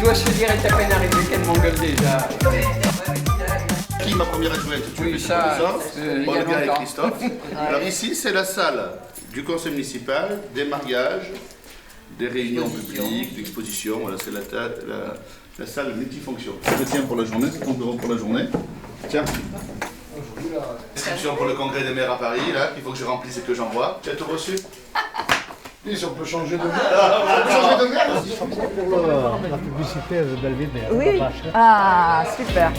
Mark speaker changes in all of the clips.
Speaker 1: dois choisir et t'as peine arrivé qu'elle m'engueule déjà.
Speaker 2: Qui ma première adjointe?
Speaker 1: Oui, ça,
Speaker 2: Bon,
Speaker 1: il y a
Speaker 2: le bien avec
Speaker 1: longtemps.
Speaker 2: Christophe. Alors ici, c'est la salle du conseil municipal, des mariages, des réunions publiques, d'expositions. Voilà, c'est la salle multifonction. Je tiens pour la journée, c'est ton bureau pour la journée. Tiens. Inscription pour le congrès des maires à Paris, là, qu'il faut que je remplisse et que j'envoie. Tu as tout reçu?
Speaker 3: Et si on peut changer de maire, on peut changer de maire aussi.
Speaker 4: Pour la publicité de Belvédère.
Speaker 5: Oui. Ah, super.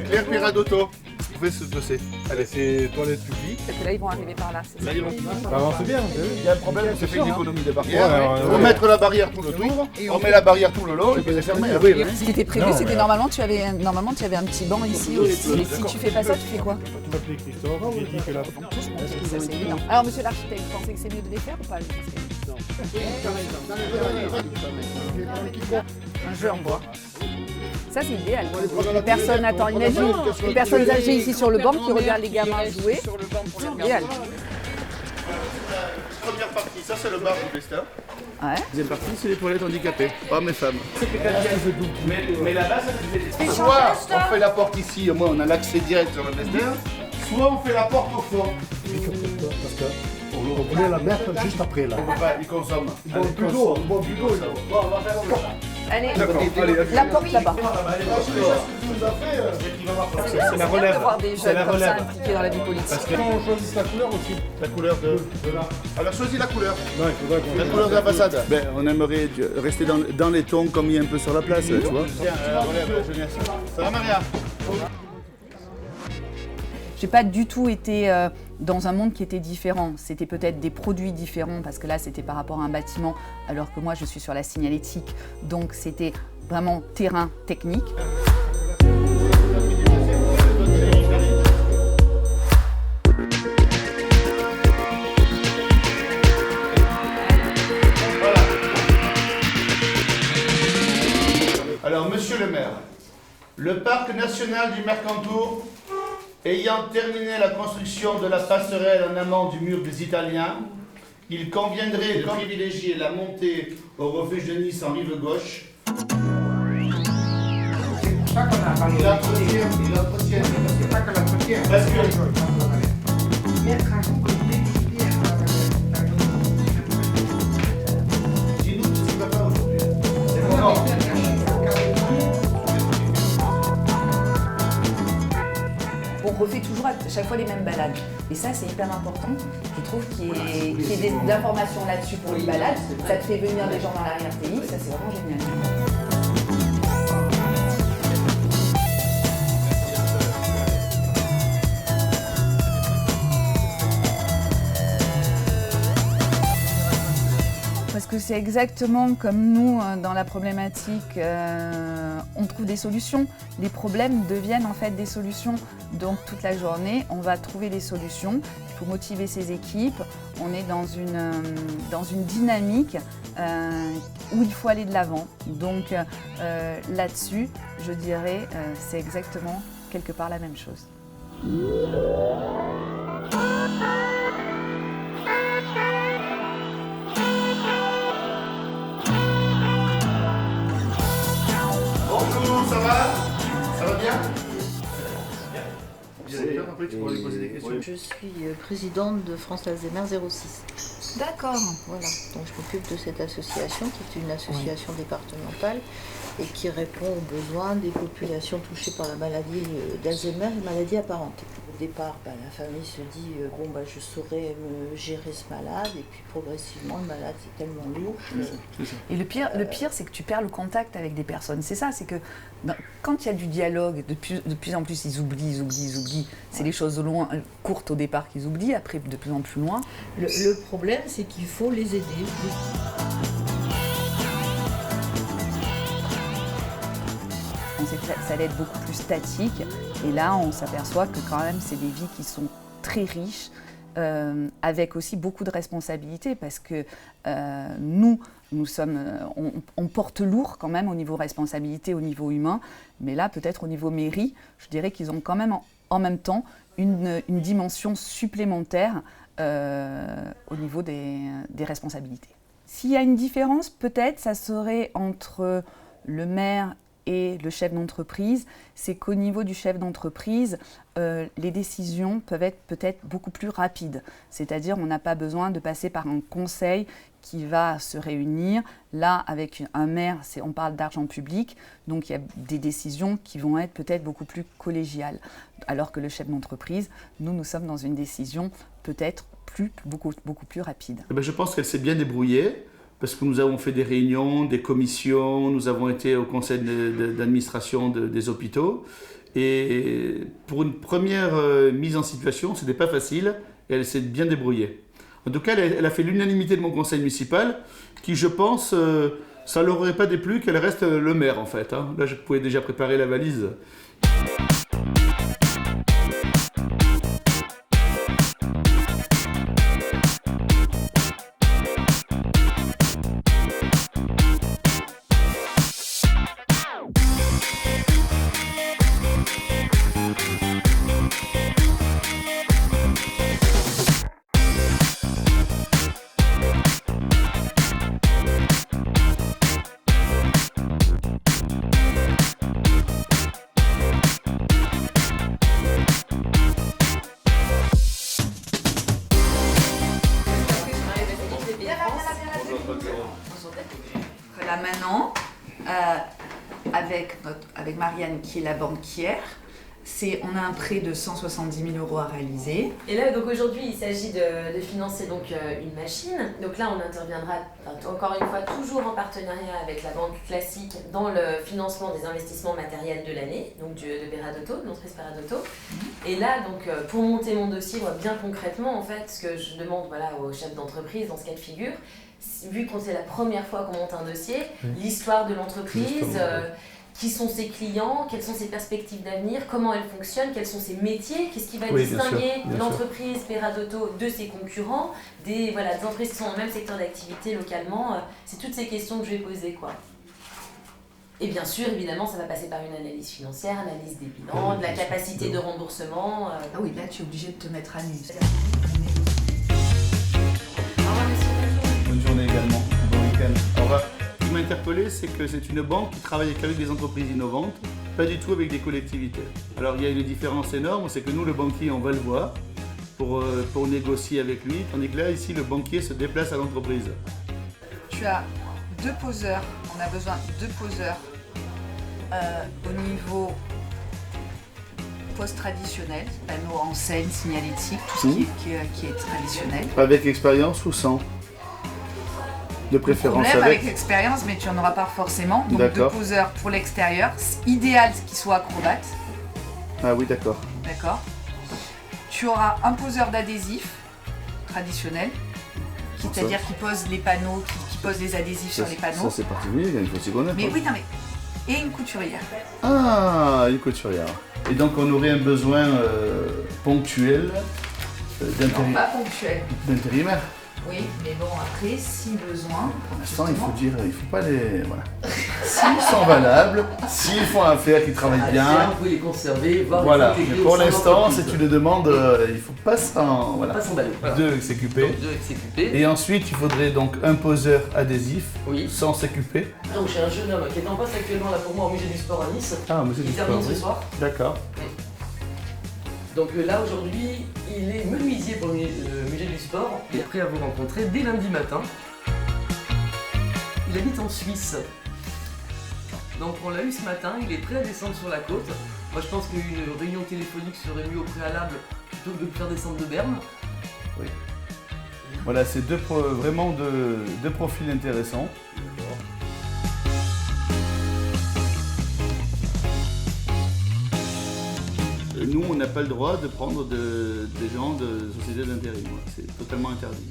Speaker 2: Claire Piradotto, vous pouvez se passer.
Speaker 4: Allez, c'est toilettes publiques.
Speaker 5: Parce que là, ils vont arriver par là. C'est ça.
Speaker 4: Ça avance bien, vous savez.
Speaker 2: Il y a un problème, c'est fait une
Speaker 4: sûr,
Speaker 2: économie de barrière.
Speaker 4: Ouais,
Speaker 2: On va mettre la barrière tout le tour, on met la barrière tout le long et puis c'est fermé.
Speaker 4: Oui, oui.
Speaker 5: Ce qui était prévu, c'était normalement, tu avais un petit banc ici aussi. Et si tu fais pas ça, tu fais quoi?
Speaker 4: Tu m'appelles Christophe, j'ai dit que la...
Speaker 5: Ça, c'est évident. Alors, monsieur l'architecte, vous pensez que c'est mieux de les faire ou pas? Un jeu en bois. Ça, c'est idéal. Les personnes, attends, imagine, les personnes âgées ici sur le banc qui regardent les gamins jouer. C'est idéal.
Speaker 2: Première partie, ça c'est le bar du Destin.
Speaker 5: Ouais.
Speaker 2: Deuxième partie, c'est les toilettes handicapées, hommes et femmes.
Speaker 1: Mais là-bas, ça faisait...
Speaker 2: Soit on fait la porte ici, au moins on a l'accès direct sur le Destin, soit on fait la porte au fond.
Speaker 3: Parce qu'on voulait la mettre juste après là.
Speaker 2: On peut pas, ils consomment.
Speaker 3: Ils boivent plus d'eau, ils boivent plus d'eau.
Speaker 2: Bon, on va faire comme ça.
Speaker 5: Allez,
Speaker 2: Allez,
Speaker 5: la porte là-bas.
Speaker 4: C'est la
Speaker 5: de
Speaker 4: relève.
Speaker 5: voir des
Speaker 4: C'est la
Speaker 5: jeunes comme ça
Speaker 4: relève.
Speaker 5: impliqués dans la vie politique.
Speaker 4: On choisit la couleur aussi. La couleur de là.
Speaker 2: Alors choisis la couleur.
Speaker 4: Non, il faudrait qu'on...
Speaker 2: La couleur de la façade. Ben, on aimerait rester dans les tons comme il y a un peu sur la place, tu vois. Tiens, la relève, la jeunesse. Ça va Maria?
Speaker 5: J'ai pas du tout été dans un monde qui était différent. C'était peut-être des produits différents parce que là c'était par rapport à un bâtiment alors que moi je suis sur la signalétique. Donc c'était vraiment terrain technique.
Speaker 2: Alors monsieur le maire, le parc national du Mercantour ayant terminé la construction de la passerelle en amont du mur des Italiens, il conviendrait de privilégier la montée au refuge de Nice en rive gauche. Il entretient. Parce que dis-nous ce qui ne va pas aujourd'hui. C'est vraiment.
Speaker 5: On refait toujours à chaque fois les mêmes balades. Et ça, c'est hyper important. Je trouve qu'il y ait des informations là-dessus pour les balades. Ça te fait venir des gens dans l'arrière-pays. Ça, c'est vraiment génial. Parce que c'est exactement comme nous dans la problématique, on trouve des solutions. Les problèmes deviennent en fait des solutions. Donc toute la journée, on va trouver des solutions. Il faut motiver ses équipes. On est dans une dynamique où il faut aller de l'avant. Donc là-dessus, je dirais, c'est exactement quelque part la même chose.
Speaker 2: Bonjour, ça va? Ça va bien? Après, tu pourras lui poser des questions.
Speaker 6: Je suis présidente de France Alzheimer 06.
Speaker 5: D'accord.
Speaker 6: Voilà, donc je m'occupe de cette association qui est une association départementale et qui répond aux besoins des populations touchées par la maladie d'Alzheimer et maladies apparentées. Au départ, la famille se dit je saurais me gérer ce malade et puis progressivement le malade c'est tellement lourd.
Speaker 5: Et le pire, c'est que tu perds le contact avec des personnes. C'est ça, c'est que quand il y a du dialogue, de plus en plus ils oublient. C'est les choses courtes au départ qu'ils oublient, après de plus en plus loin.
Speaker 6: Le problème c'est qu'il faut les aider.
Speaker 5: On sait que ça allait être beaucoup plus statique. Et là, on s'aperçoit que quand même, c'est des vies qui sont très riches, avec aussi beaucoup de responsabilités, parce que nous sommes, on porte lourd quand même au niveau responsabilité, au niveau humain. Mais là, peut-être au niveau mairie, je dirais qu'ils ont quand même en même temps une dimension supplémentaire au niveau des responsabilités. S'il y a une différence, peut-être, ça serait entre le maire et le chef d'entreprise, c'est qu'au niveau du chef d'entreprise, les décisions peuvent être peut-être beaucoup plus rapides. C'est-à-dire, on n'a pas besoin de passer par un conseil qui va se réunir. Là, avec un maire, on parle d'argent public, donc il y a des décisions qui vont être peut-être beaucoup plus collégiales. Alors que le chef d'entreprise, nous sommes dans une décision peut-être beaucoup plus rapide.
Speaker 2: Eh bien, je pense qu'elle s'est bien débrouillée, parce que nous avons fait des réunions, des commissions, nous avons été au conseil d'administration des hôpitaux. Et pour une première mise en situation, ce n'était pas facile, et elle s'est bien débrouillée. En tout cas, elle a fait l'unanimité de mon conseil municipal, qui, je pense, ça ne leur aurait pas déplu qu'elle reste le maire, en fait. Hein. Là, je pouvais déjà préparer la valise.
Speaker 5: Là maintenant, avec Marianne qui est la banquière, on a un prêt de 170 000 € à réaliser.
Speaker 7: Et là, donc aujourd'hui, il s'agit de financer donc une machine. Donc là, on interviendra encore une fois toujours en partenariat avec la banque classique dans le financement des investissements matériels de l'année, donc de Beradotto, de l'entreprise Beradotto. Et là, donc pour monter mon dossier, moi, bien concrètement, en fait, ce que je demande au chef d'entreprise dans ce cas de figure, vu qu'on c'est la première fois qu'on monte un dossier, l'histoire de l'entreprise. Qui sont ses clients, quelles sont ses perspectives d'avenir, comment elle fonctionne, quels sont ses métiers, qu'est-ce qui va distinguer l'entreprise Beradotto de ses concurrents, des entreprises qui sont dans le même secteur d'activité localement. C'est toutes ces questions que je vais poser, quoi. Et bien sûr, évidemment, ça va passer par une analyse financière, analyse des bilans, de la capacité de remboursement.
Speaker 5: Ah oui, là tu es obligé de te mettre à nu.
Speaker 2: Bonne journée également, bon week-end. Au revoir. Ce qui m'a interpellé, c'est que c'est une banque qui travaille qu'avec des entreprises innovantes, pas du tout avec des collectivités. Alors il y a une différence énorme, c'est que nous, le banquier, on va le voir pour négocier avec lui, tandis que là, ici, le banquier se déplace à l'entreprise.
Speaker 5: Tu as 2 poseurs, on a besoin de 2 poseurs au niveau post-traditionnel, panneaux, enseignes, signalétique, tout ce qui est traditionnel.
Speaker 2: Avec expérience ou sans? De préférence
Speaker 5: avec l'expérience, mais tu n'en auras pas forcément. Donc 2 poseurs pour l'extérieur. Idéal qu'ils soient acrobates.
Speaker 2: Ah oui, d'accord.
Speaker 5: D'accord. Tu auras un poseur d'adhésif traditionnel, c'est-à-dire qui pose les panneaux, qui pose les adhésifs sur les panneaux.
Speaker 2: Ça c'est particulier, il faut s'y connaître.
Speaker 5: Mais oui, non mais... Et une couturière.
Speaker 2: Ah, une couturière. Et donc on aurait un besoin ponctuel
Speaker 5: Non, pas ponctuel.
Speaker 2: d'intérimaire.
Speaker 5: Oui, mais bon, après, si besoin...
Speaker 2: Pour l'instant, il faut pas les... Voilà. S'ils sont valables, s'ils font affaire, qu'ils travaillent bien...
Speaker 8: Vous pouvez les conserver, voir
Speaker 2: voilà.
Speaker 8: les intégrer.
Speaker 2: Pour l'instant, c'est une demande, il ne faut pas s'en... Voilà.
Speaker 8: Pas s'emballer. Voilà.
Speaker 2: 2 CQP.
Speaker 8: Donc 2 CQP.
Speaker 2: Et ensuite, il faudrait donc un poseur adhésif, sans CQP.
Speaker 8: Donc j'ai un jeune homme qui est en poste actuellement là pour moi au musée du sport à Nice.
Speaker 2: Ah, musée du
Speaker 8: Il termine
Speaker 2: sport,
Speaker 8: ce soir.
Speaker 2: D'accord.
Speaker 8: Donc là aujourd'hui, il est menuisier pour le musée du sport et prêt à vous rencontrer dès lundi matin. Il habite en Suisse. Donc on l'a eu ce matin, il est prêt à descendre sur la côte. Moi je pense qu'une réunion téléphonique serait mieux au préalable plutôt que de le faire descendre de Berne.
Speaker 2: Oui. Voilà, c'est vraiment deux profils intéressants. Nous, on n'a pas le droit de prendre des gens de sociétés d'intérim. C'est totalement interdit.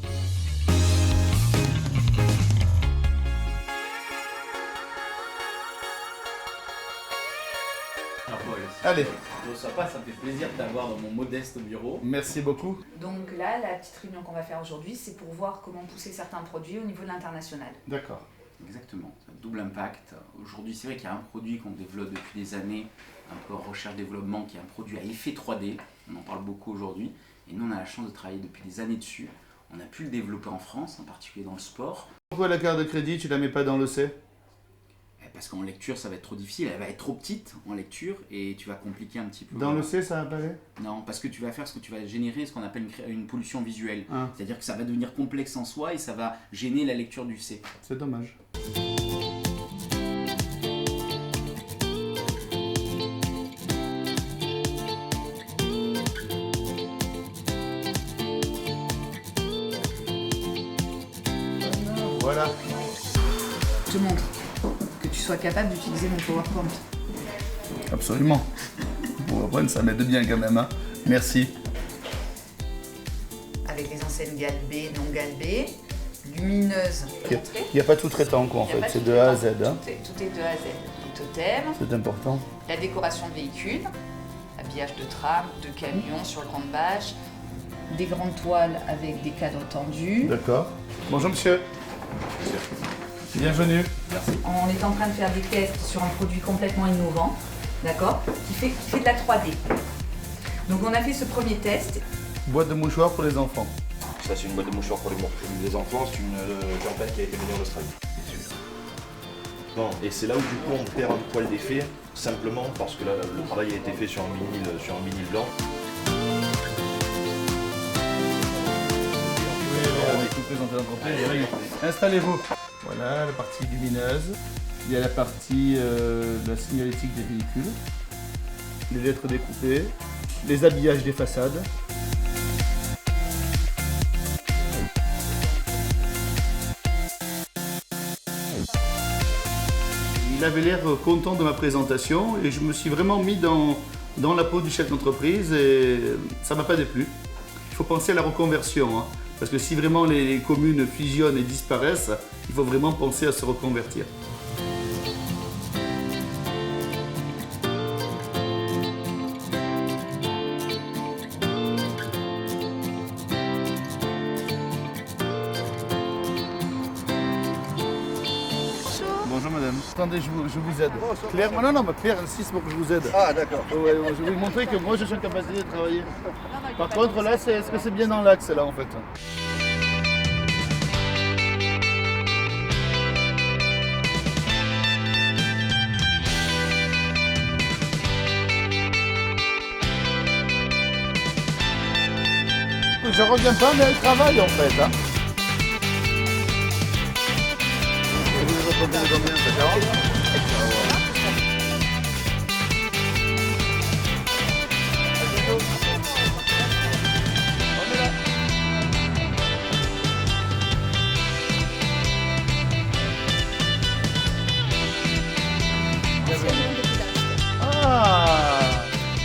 Speaker 2: Allez.
Speaker 1: Ça me fait plaisir de t'avoir dans mon modeste bureau.
Speaker 2: Merci beaucoup.
Speaker 5: Donc là, la petite réunion qu'on va faire aujourd'hui, c'est pour voir comment pousser certains produits au niveau de l'international.
Speaker 2: D'accord.
Speaker 9: Exactement, ça a double impact. Aujourd'hui, c'est vrai qu'il y a un produit qu'on développe depuis des années, un peu en recherche-développement, qui est un produit à effet 3D. On en parle beaucoup aujourd'hui. Et nous, on a la chance de travailler depuis des années dessus. On a pu le développer en France, en particulier dans le sport.
Speaker 2: Pourquoi la carte de crédit, tu la mets pas dans le C?
Speaker 9: Parce qu'en lecture, ça va être trop difficile. Elle va être trop petite en lecture et tu vas compliquer un petit peu.
Speaker 2: Dans le C, ça va pas aller?
Speaker 9: Non, parce que tu vas faire ce que tu vas générer, ce qu'on appelle une pollution visuelle.
Speaker 2: Ah.
Speaker 9: C'est-à-dire que ça va devenir complexe en soi et ça va gêner la lecture du C.
Speaker 2: C'est dommage. Voilà.
Speaker 5: Je te montre que tu sois capable d'utiliser mon PowerPoint.
Speaker 2: Absolument. PowerPoint, ça m'aide bien quand même. Hein. Merci.
Speaker 5: Avec les enseignes galbées, non galbées, lumineuses.
Speaker 2: Il n'y a pas tout traitant quoi, en fait, c'est de A à Z. Hein.
Speaker 5: Tout est de A à Z. Les totems,
Speaker 2: C'est important.
Speaker 5: la décoration de véhicules, habillage de tram, de camions sur le grande bâche, des grandes toiles avec des cadres tendus.
Speaker 2: D'accord. Bonjour monsieur. Bienvenue.
Speaker 5: On est en train de faire des tests sur un produit complètement innovant, d'accord, qui fait de la 3D. Donc on a fait ce premier test.
Speaker 2: Boîte de mouchoirs pour les enfants.
Speaker 10: Ça, c'est une boîte de mouchoirs pour les enfants, c'est une tempête qui a été menée en Australie. Non, et c'est là où du coup on perd un poil d'effet, simplement parce que là, le travail a été fait sur un vinyle blanc.
Speaker 2: Installez-vous. Voilà la partie lumineuse. Il y a la partie la signalétique des véhicules, les lettres découpées, les habillages des façades. Il avait l'air content de ma présentation et je me suis vraiment mis dans la peau du chef d'entreprise et ça m'a pas déplu. Il faut penser à la reconversion, hein, parce que si vraiment les communes fusionnent et disparaissent, il faut vraiment penser à se reconvertir. Bonjour madame. Attendez, je vous aide. Claire, non, mais Claire insiste pour que je vous aide.
Speaker 3: Ah, d'accord.
Speaker 2: Ouais, je vais vous montrer que moi je suis en capacité de travailler. Par contre là, est-ce que c'est bien dans l'axe là en fait? Je reviens pas, mais elle travaille en fait. Hein. Vous les entendez combien, ça 40?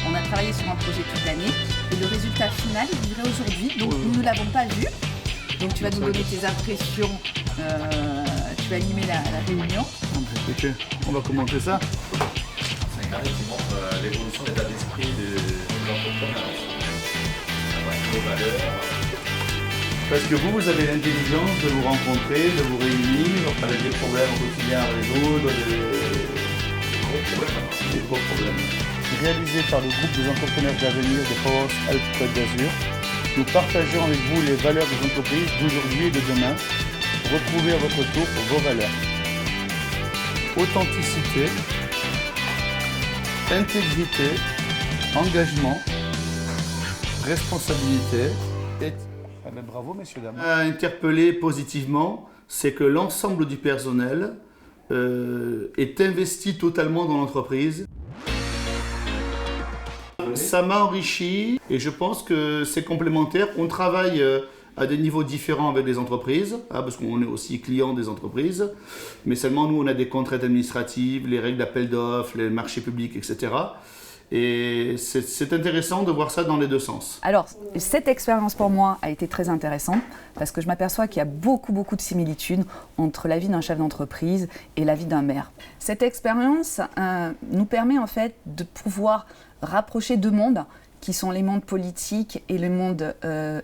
Speaker 5: On a travaillé sur un projet toute l'année et le résultat final est livré aujourd'hui, donc nous ne l'avons pas vu. Donc tu vas nous donner tes impressions, tu vas animer la réunion.
Speaker 2: Ok, on va commenter ça.
Speaker 1: C'est un carré qui montre l'évolution de l'état d'esprit de l'entrepreneur. Nos valeurs.
Speaker 2: Parce que vous avez l'intelligence de vous rencontrer, de vous réunir, avec des problèmes au quotidien à résoudre, des gros problèmes. Réalisé par le groupe des entrepreneurs d'avenir de Provence Alpes Côte d'Azur, nous partageons avec vous les valeurs des entreprises d'aujourd'hui et de demain. Retrouvez à votre tour vos valeurs. Authenticité, intégrité, engagement, responsabilité et... Ah ben bravo messieurs dames. À interpeller positivement, c'est que l'ensemble du personnel est investi totalement dans l'entreprise. Ça m'a enrichi et je pense que c'est complémentaire. On travaille à des niveaux différents avec les entreprises, parce qu'on est aussi client des entreprises, mais seulement nous on a des contraintes administratives, les règles d'appel d'offres, les marchés publics, etc. Et c'est intéressant de voir ça dans les deux sens.
Speaker 5: Alors, cette expérience pour moi a été très intéressante parce que je m'aperçois qu'il y a beaucoup de similitudes entre la vie d'un chef d'entreprise et la vie d'un maire. Cette expérience nous permet en fait de pouvoir rapprocher deux mondes qui sont les mondes politiques et le monde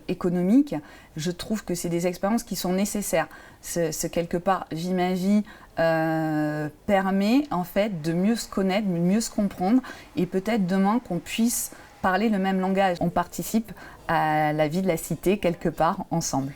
Speaker 5: économique. Je trouve que c'est des expériences qui sont nécessaires. Ce quelque part, Vie ma vie permet en fait de mieux se connaître, de mieux se comprendre et peut-être demain qu'on puisse parler le même langage. On participe à la vie de la cité quelque part ensemble.